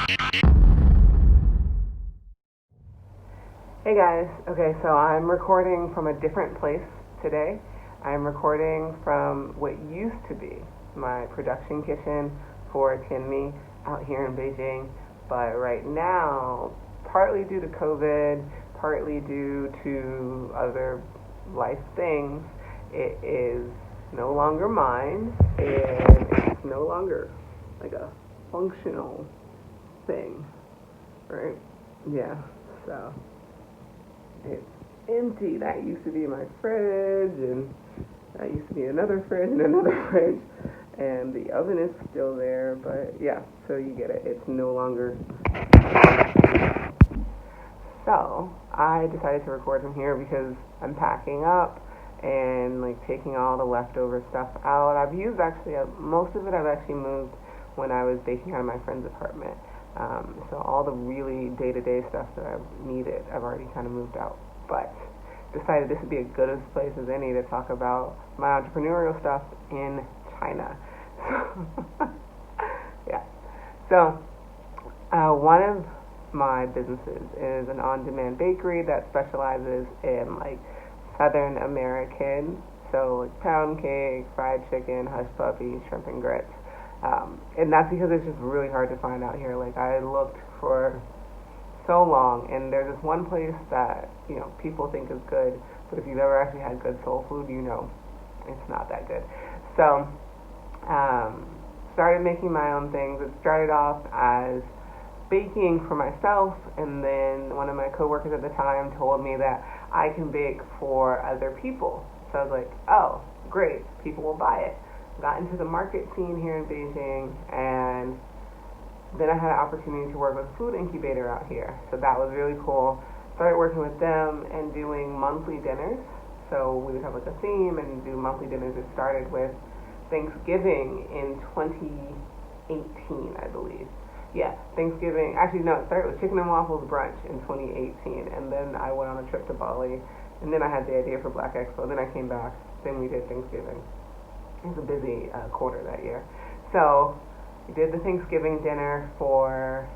Hey guys, okay, so I'm recording from a different place today. I'm recording from what used to be my production kitchen for Tianmi out here in Beijing, but right now, partly due to COVID, partly due to other life things, it is no longer mine, and it's no longer like a functional thing, right? Yeah, so it's empty. That used to be my fridge, and that used to be another fridge and another fridge, and the oven is still there, but yeah, so you get it. It's no longer. So I decided to record from here because I'm packing up and like taking all the leftover stuff out. I've used actually most of it. I've actually moved when I was baking out of my friend's apartment. So all the really day-to-day stuff that I've needed, I've already kind of moved out. But decided this would be as good a place as any to talk about my entrepreneurial stuff in China. Yeah. So one of my businesses is an on-demand bakery that specializes in like Southern American, so like pound cake, fried chicken, hush puppy, shrimp and grits. And that's because it's just really hard to find out here. Like I looked for so long, and there's this one place that people think is good, but if you've ever actually had good soul food, it's not that good. So started making my own things. It started off as baking for myself, and then one of my coworkers at the time told me that I can bake for other people. So I was like, oh, great, people will buy it. Got into the market scene here in Beijing, and then I had an opportunity to work with a food incubator out here. So that was really cool. Started working with them and doing monthly dinners. So we would have like a theme and do monthly dinners. It started with Thanksgiving in 2018, I believe. Yeah, Thanksgiving. Actually, no, it started with chicken and waffles brunch in 2018. And then I went on a trip to Bali. And then I had the idea for BlackEXPO. Then I came back. Then we did Thanksgiving. It was a busy quarter that year. So we did the Thanksgiving dinner for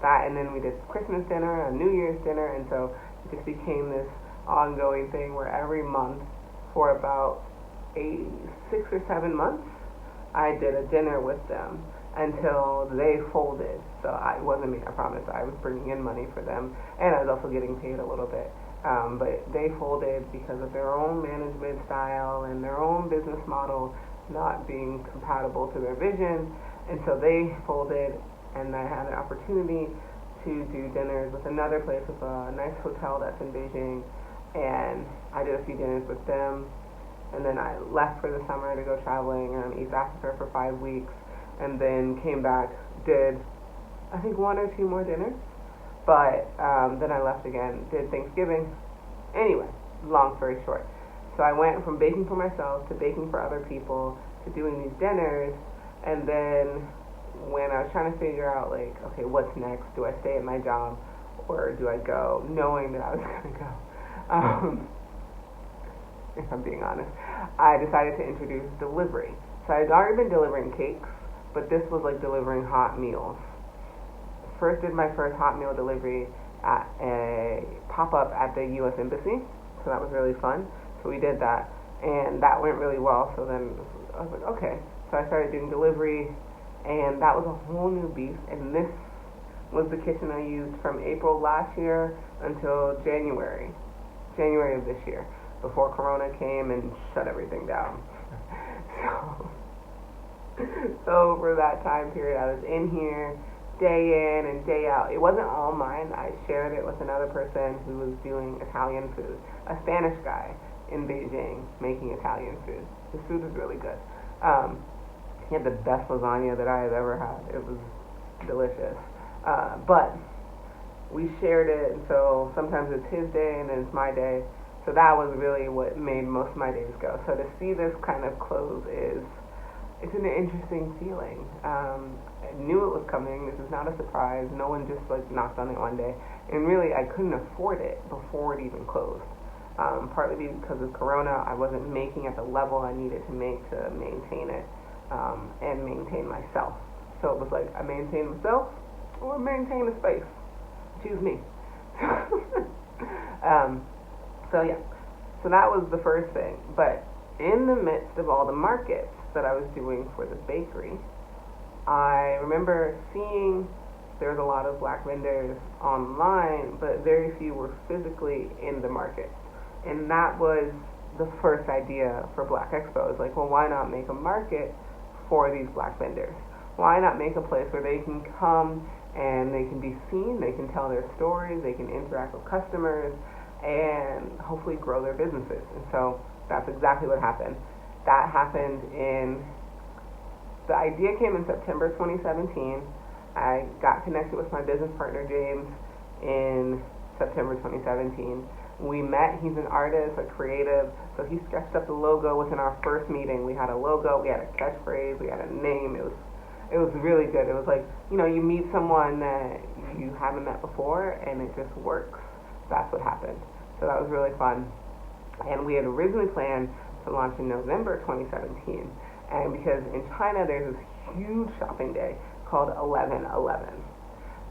that, and then we did Christmas dinner, a New Year's dinner, and so it just became this ongoing thing where every month for about 6 or 7 months, I did a dinner with them until they folded. So it wasn't me, I promise. I was bringing in money for them, and I was also getting paid a little bit. But they folded because of their own management style and their own business model not being compatible to their vision, and so they folded, and I had an opportunity to do dinners with another place, with a nice hotel that's in Beijing, and I did a few dinners with them, and then I left for the summer to go traveling around East Africa for 5 weeks, and then came back, did I think 1 or 2 more dinners, but then I left again, did Thanksgiving. Anyway, long story short, so I went from baking for myself to baking for other people to doing these dinners, and then when I was trying to figure out, like, okay, what's next? Do I stay at my job or do I go, knowing that I was going to go? If I'm being honest, I decided to introduce delivery. So I had already been delivering cakes, but this was like delivering hot meals. First did my first hot meal delivery at a pop-up at the U.S. Embassy, so that was really fun. So we did that, and that went really well. So then I was like, okay. So I started doing delivery, and that was a whole new beast. And this was the kitchen I used from April last year until January of this year, before Corona came and shut everything down. So for that time period, I was in here day in and day out. It wasn't all mine. I shared it with another person who was doing Italian food, a Spanish guy in Beijing making Italian food. His food was really good. He had the best lasagna that I have ever had. It was delicious. But we shared it, and so sometimes it's his day and then it's my day. So that was really what made most of my days go. So to see this kind of close it's an interesting feeling. I knew it was coming. This is not a surprise. No one just like knocked on it one day. And really, I couldn't afford it before it even closed. Partly because of Corona, I wasn't making at the level I needed to make to maintain it and maintain myself. So it was like I maintain myself, or maintain the space. Choose me. um, so yeah, so that was the first thing. But in the midst of all the markets that I was doing for the bakery, I remember seeing there was a lot of black vendors online, but very few were physically in the market. And that was the first idea for BlackEXPO. It's like, well, why not make a market for these black vendors? Why not make a place where they can come and they can be seen, they can tell their stories, they can interact with customers, and hopefully grow their businesses. And so that's exactly what happened. That happened the idea came in September 2017. I got connected with my business partner, James, in September 2017. We met. He's an artist, a creative, so he sketched up the logo within our first meeting. We had a logo, we had a catchphrase, we had a name. It was really good. It was like, you meet someone that you haven't met before, and it just works. That's what happened. So that was really fun. And we had originally planned to launch in November 2017. And because in China there's this huge shopping day called 11/11.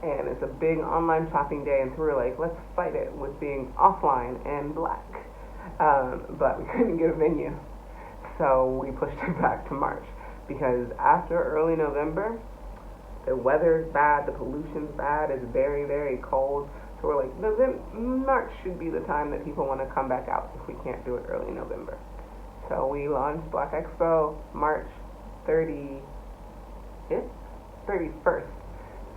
And it's a big online shopping day, and so we were like, let's fight it with being offline and black. But we couldn't get a venue. So we pushed it back to March. Because after early November, the weather's bad, the pollution's bad, it's very, very cold. So we're like, March should be the time that people want to come back out if we can't do it early November. So we launched BlackEXPO March 31st,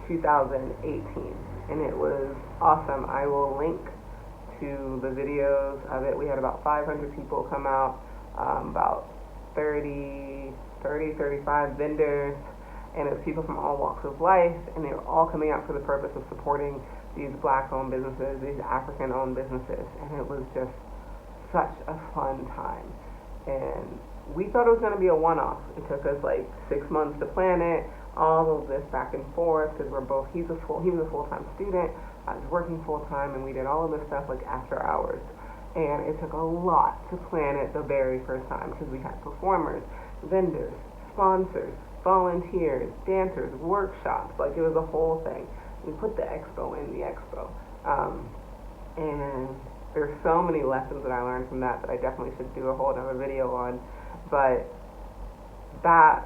2018. And it was awesome. I will link to the videos of it. We had about 500 people come out, about 35 vendors, and it was people from all walks of life, and they were all coming out for the purpose of supporting these black-owned businesses, these African-owned businesses, and it was just such a fun time. And we thought it was going to be a one-off. It took us like 6 months to plan it, all of this back and forth, because he was a full-time student, I was working full-time, and we did all of this stuff like after hours. And it took a lot to plan it the very first time, because we had performers, vendors, sponsors, volunteers, dancers, workshops. Like, it was a whole thing. We put the expo in the expo. And there's so many lessons that I learned from that I definitely should do a whole other video on. But that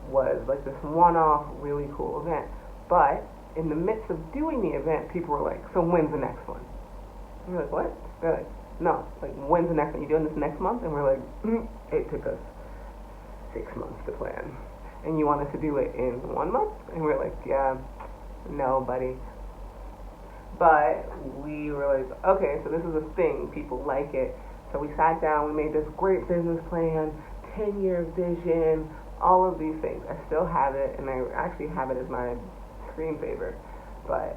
was like this one-off, really cool event. But in the midst of doing the event, people were like, so when's the next one? And we're like, what? They're like, no, like, when's the next one? You doing this next month? And we're like, it took us 6 months to plan. And you want us to do it in 1 month? And we're like, yeah, no, buddy. But we were like, okay, so this is a thing. People like it. So we sat down, we made this great business plan, 10-year vision, all of these things. I still have it, and I actually have it as my screensaver. But,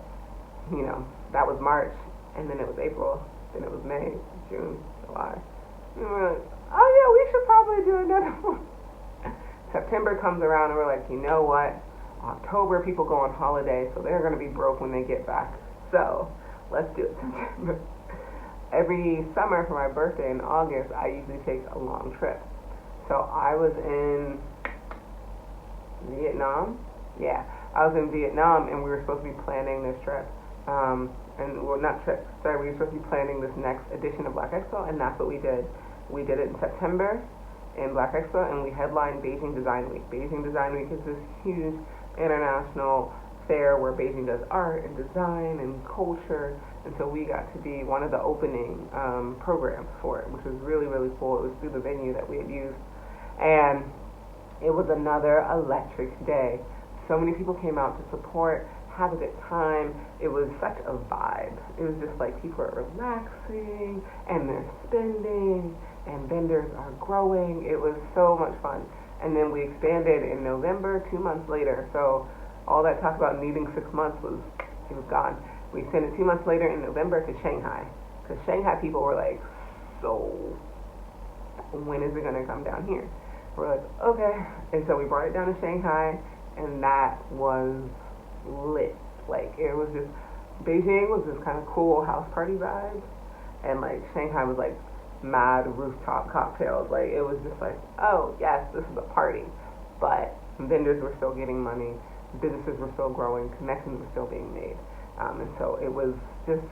that was March, and then it was April, then it was May, June, July. And we're like, oh yeah, we should probably do another one. September comes around, and we're like, you know what? October, people go on holiday, so they're going to be broke when they get back. So, let's do it September. Every summer for my birthday in August, I usually take a long trip. So I was in Vietnam. Yeah, I was in Vietnam, and we were supposed to be planning this trip. We were supposed to be planning this next edition of BlackEXPO, and that's what we did. We did it in September in BlackEXPO, and we headlined Beijing Design Week. Beijing Design Week is this huge international fair where Beijing does art and design and culture, and so we got to be one of the opening programs for it, which was really, really cool. It was through the venue that we had used, and it was another electric day. So many people came out to support, have a good time. It was such a vibe. It was just like people are relaxing, and they're spending, and vendors are growing. It was so much fun. And then we expanded in November, 2 months later, so all that talk about needing 6 months was gone. We sent it 2 months later in November to Shanghai, because Shanghai people were like, so when is it going to come down here? We're like, okay. And so we brought it down to Shanghai, and that was lit. Like, it was just, Beijing was this kind of cool house party vibe, and like Shanghai was like mad rooftop cocktails. Like, it was just like, oh yes, this is a party. But vendors were still getting money. businesses were still growing, connections were still being made. And so it was just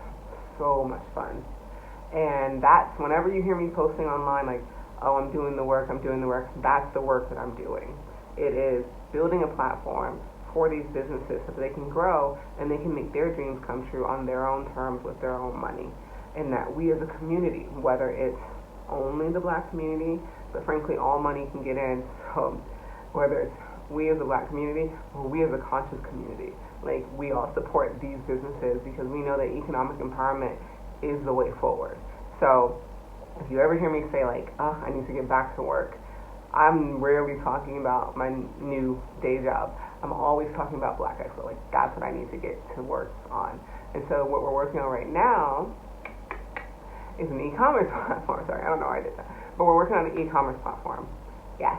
so much fun. And that's whenever you hear me posting online, like, oh, I'm doing the work, that's the work that I'm doing. It is building a platform for these businesses so that they can grow and they can make their dreams come true on their own terms with their own money. And that we as a community, whether it's only the Black community, but frankly all money can get in, so whether it's we as a Black community or we as a conscious community, like we all support these businesses because we know that economic empowerment is the way forward. So if you ever hear me say like, oh, I need to get back to work, I'm rarely talking about my new day job. I'm always talking about BlackEXPO. Like that's what I need to get to work on. And so what we're working on right now is an e-commerce platform. Sorry, I don't know why I did that. But we're working on an e-commerce platform. Yes.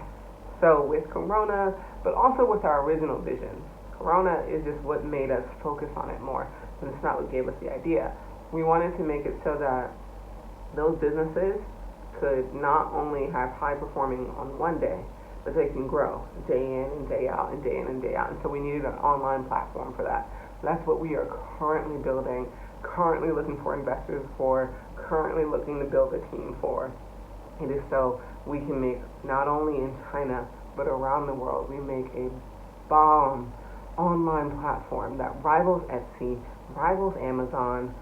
So with Corona, but also with our original vision. Corona is just what made us focus on it more. And it's not what gave us the idea. We wanted to make it so that those businesses could not only have high performing on one day, but they can grow day in and day out and day in and day out. And so we needed an online platform for that. That's what we are currently building, currently looking for investors for, currently looking to build a team for. It is so we can make, not only in China, but around the world, we make a bomb online platform that rivals Etsy, rivals Amazon,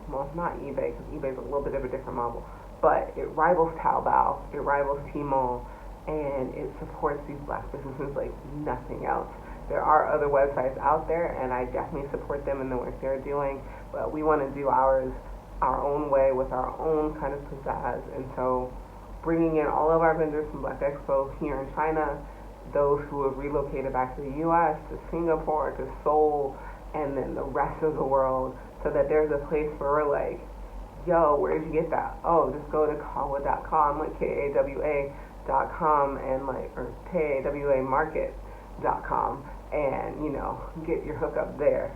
well, not eBay, because eBay is a little bit of a different model, but it rivals Taobao, it rivals Tmall, and it supports these Black businesses like nothing else. There are other websites out there, and I definitely support them in the work they're doing, but we want to do ours our own way with our own kind of pizzazz. And so bringing in all of our vendors from BlackEXPO here in China, those who have relocated back to the U.S., to Singapore, to Seoul, and then the rest of the world, so that there's a place where we're like, yo, where did you get that? Oh, just go to kawa.com, like kawa.com, and like, or kawamarket.com, and, you know, get your hookup there.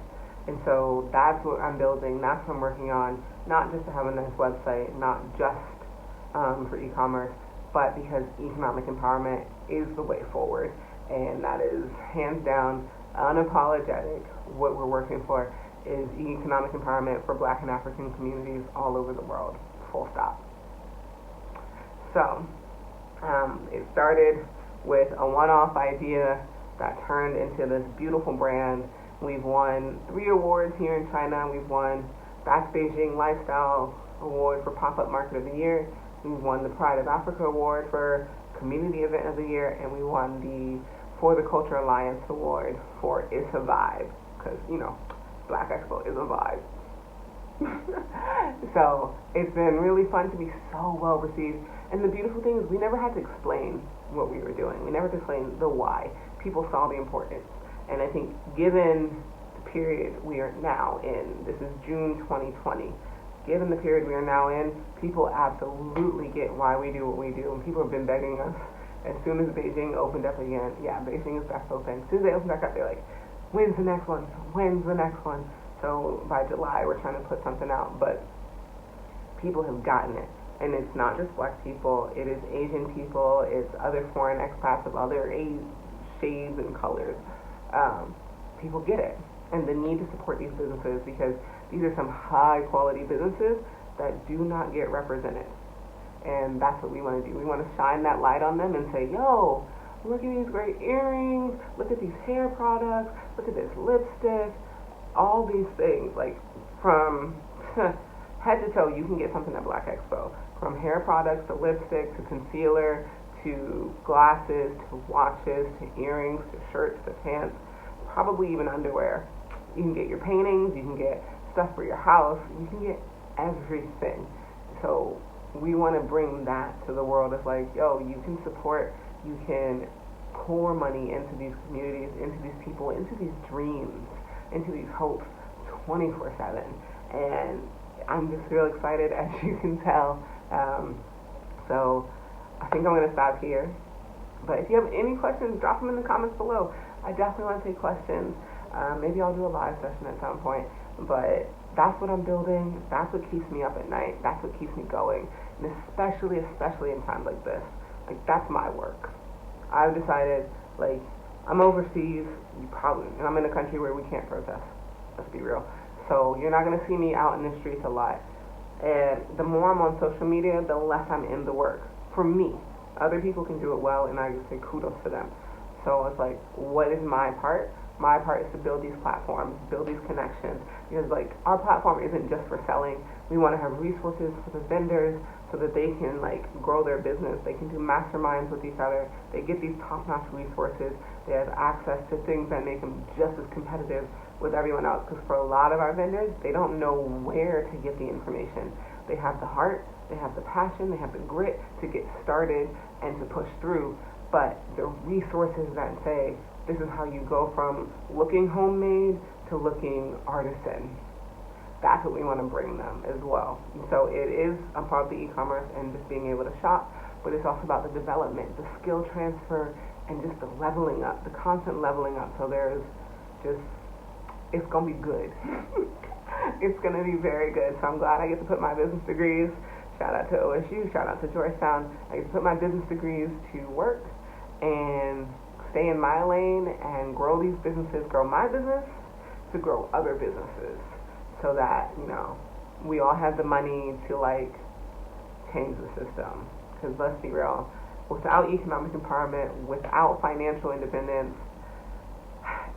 And so that's what I'm building, that's what I'm working on, not just to have a nice website, not just for e-commerce, but because economic empowerment is the way forward, and that is hands down, unapologetic, what we're working for is economic empowerment for Black and African communities all over the world, full stop. So, it started with a one-off idea that turned into this beautiful brand. We've won 3 awards here in China. We've won Back Beijing Lifestyle Award for Pop-Up Market of the Year. We've won the Pride of Africa Award for Community Event of the Year, and we won the For the Culture Alliance Award for It's a Vibe, because, you know, BlackEXPO is a vibe. So it's been really fun to be so well received. And the beautiful thing is we never had to explain what we were doing. We never had to explain the why. People saw the importance. And I think given the period we are now in, this is June 2020, given the period we are now in, people absolutely get why we do what we do. And people have been begging us as soon as Beijing opened up again. Yeah, Beijing is back open. As soon as they open back up, they're like, when's the next one? When's the next one? So by July, we're trying to put something out. But people have gotten it. And it's not just Black people. It is Asian people. It's other foreign expats of other shades and colors. People get it. And the need to support these businesses, because these are some high-quality businesses that do not get represented. And that's what we want to do. We want to shine that light on them and say, yo, look at these great earrings, look at these hair products, look at this lipstick, all these things. Like, from head to toe, you can get something at BlackEXPO. From hair products to lipstick to concealer to glasses to watches to earrings to shirts to pants, probably even underwear. You can get your paintings, you can get stuff for your house, you can get everything. So we want to bring that to the world. It's like, yo, you can support, you can pour money into these communities, into these people, into these dreams, into these hopes 24/7. And I'm just real excited, as you can tell. So I think I'm going to stop here. But if you have any questions, drop them in the comments below. I definitely want to take questions. Maybe I'll do a live session at some point. But that's what I'm building. That's what keeps me up at night. That's what keeps me going. And especially in times like this. Like, that's my work. I've decided, like, I'm overseas, and I'm in a country where we can't protest. Let's be real. So you're not gonna see me out in the streets a lot. And the more I'm on social media, the less I'm in the work. For me, other people can do it well, and I just say kudos to them. So it's like, what is my part? My part is to build these platforms, build these connections. Because like our platform isn't just for selling. We want to have resources for the vendors so that they can like grow their business. They can do masterminds with each other. They get these top-notch resources. They have access to things that make them just as competitive with everyone else. Because for a lot of our vendors, they don't know where to get the information. They have the heart, they have the passion, they have the grit to get started and to push through. But the resources that say, this is how you go from looking homemade to looking artisan. That's what we want to bring them as well. And so it is a part of the e-commerce and just being able to shop, but it's also about the development, the skill transfer, and just the leveling up, the constant leveling up. So there's just, it's going to be good. It's going to be very good. So I'm glad I get to put my business degrees, shout out to OSU, shout out to Georgetown, I get to put my business degrees to work and stay in my lane and grow these businesses, grow my business to grow other businesses so that, we all have the money to like change the system. Because let's be real, without economic empowerment, without financial independence,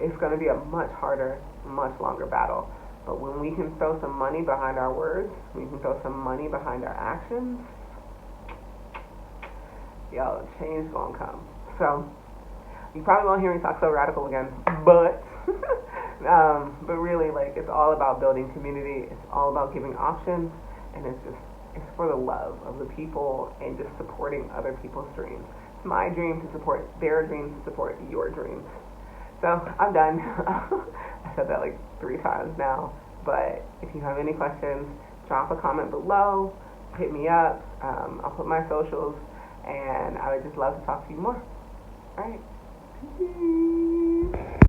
it's going to be a much harder, much longer battle. But when we can throw some money behind our words, we can throw some money behind our actions, change gonna come. So you probably won't hear me talk so radical again, but really, like, it's all about building community. It's all about giving options, and it's for the love of the people and just supporting other people's dreams. It's my dream to support their dreams, to support your dreams. So I'm done. I said that like 3 times now, but if you have any questions, drop a comment below, hit me up. I'll put my socials, and I would just love to talk to you more. All right. Peace.